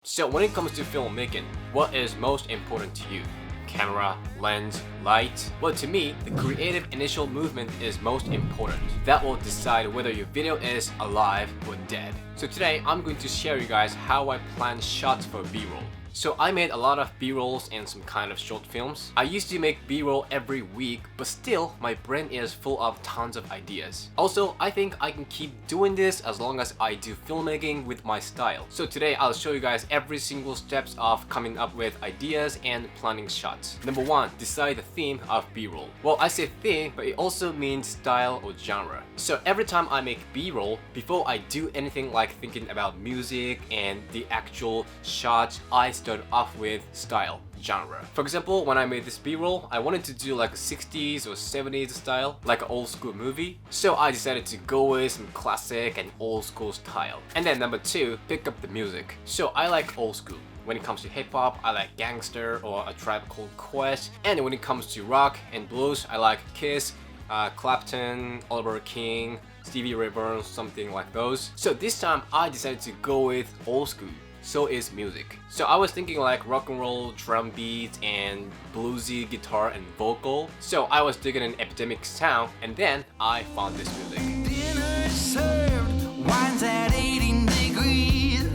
So when it comes to filmmaking, what is most important to you? Camera, lens, light? Well, to me, the creative initial movement is most important. That will decide whether your video is alive or dead. So today, I'm going to share you guys how I plan shots for B-roll. So I made a lot of B-rolls and some kind of short films. I used to make B-roll every week, but still my brain is full of tons of ideas. Also, I think I can keep doing this as long as I do filmmaking with my style. So today I'll show you guys every single steps of coming up with ideas and planning shots. Number 1, decide the theme of B-roll. Well, I say theme, but it also means style or genre. So every time I make B-roll, before I do anything like thinking about music and the actual shots, I start off with style, genre. For example, when I made this B-roll, I wanted to do like a 60s or 70s style, like an old school movie. So I decided to go with some classic and old school style. And then number 2, pick up the music. So I like old school. When it comes to hip-hop, I like Gangster or A Tribe Called Quest. And when it comes to rock and blues, I like Kiss, Clapton, Oliver King, Stevie Ray Vaughan, something like those. So this time I decided to go with old school. So is music. So I was thinking like rock and roll, drum beats, and bluesy guitar and vocal. So I was digging an epidemic sound, and then I found this music. Dinner served, wine's at 18 degrees.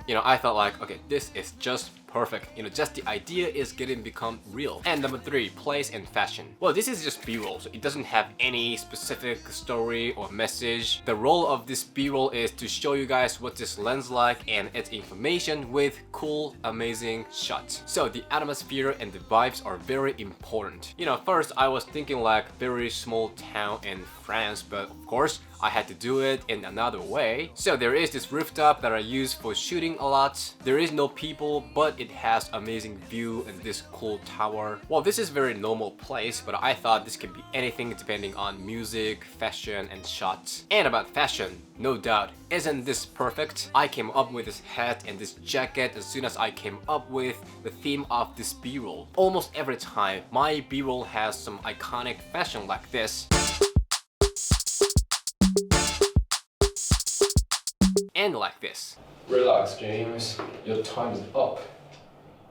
You know, I felt like, okay, this is just perfect. You know, just the idea is getting become real. And number 3, place and fashion. Well, this is just B-roll, so it doesn't have any specific story or message. The role of this B-roll is to show you guys what this lens like and its information with cool, amazing shots. So the atmosphere and the vibes are very important. You know, first I was thinking like very small town in France, but of course I had to do it in another way. So there is this rooftop that I use for shooting a lot. There is no people, but it has amazing view and this cool tower. Well, this is a very normal place, but I thought this could be anything depending on music, fashion, and shots. And about fashion, no doubt, isn't this perfect? I came up with this hat and this jacket as soon as I came up with the theme of this B-roll. Almost every time, my B-roll has some iconic fashion like this. And like this. Relax, James. Your time is up.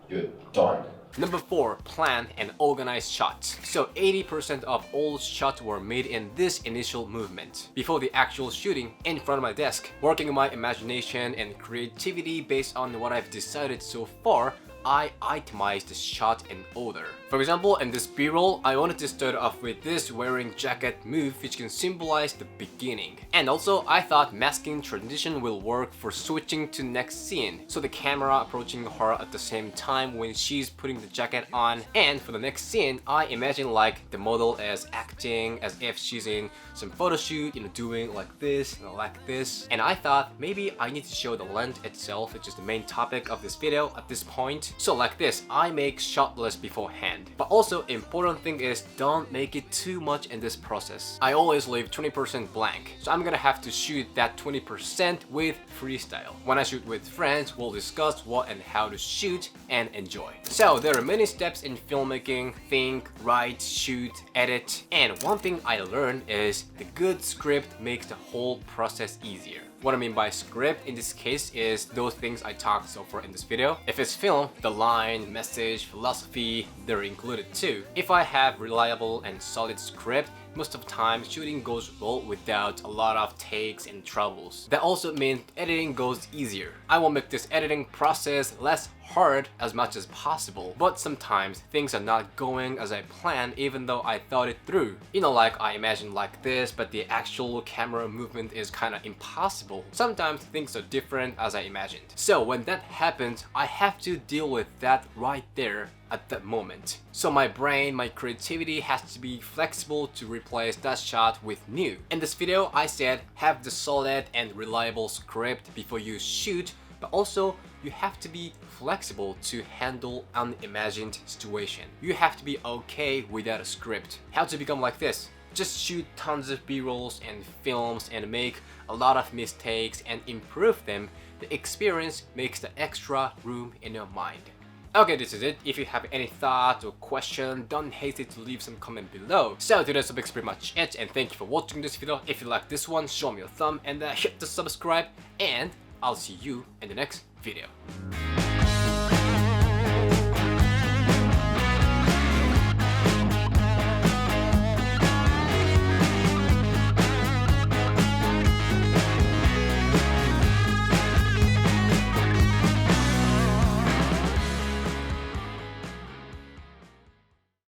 You're done. Number 4, plan and organize shots. So 80% of all shots were made in this initial movement, before the actual shooting in front of my desk. Working on my imagination and creativity based on what I've decided so far, I itemized the shot in order. For example, in this B-roll, I wanted to start off with this wearing jacket move, which can symbolize the beginning. And also, I thought masking transition will work for switching to next scene. So the camera approaching her at the same time when she's putting the jacket on. And for the next scene, I imagine like the model is acting as if she's in some photo shoot, you know, doing like this, you know, like this. And I thought maybe I need to show the lens itself, which is the main topic of this video at this point. So like this, I make shot list beforehand. But also, important thing is don't make it too much in this process. I always leave 20% blank. So I'm gonna have to shoot that 20% with freestyle. When I shoot with friends, we'll discuss what and how to shoot and enjoy. So there are many steps in filmmaking: think, write, shoot, edit. And one thing I learned is the good script makes the whole process easier. What I mean by script in this case is those things I talked so far in this video. If it's film, the line, message, philosophy, they're included too. If I have reliable and solid script, most of the time shooting goes well without a lot of takes and troubles. That also means editing goes easier. I will make this editing process less hard as much as possible, but sometimes things are not going as I planned even though I thought it through. You know, like I imagined like this, but the actual camera movement is kind of impossible. Sometimes things are different as I imagined. So when that happens, I have to deal with that right there at that moment. So my brain, my creativity has to be flexible to replace that shot with new. In this video, I said have the solid and reliable script before you shoot, but also you have to be flexible to handle unimagined situation. You have to be okay without a script. How to become like this? Just shoot tons of B-rolls and films and make a lot of mistakes and improve them. The experience makes the extra room in your mind. Okay, this is it. If you have any thoughts or question, don't hesitate to leave some comment below. So today's topic is pretty much it, and thank you for watching this video. If you like this one, show me a thumb and hit the subscribe, and I'll see you in the next video.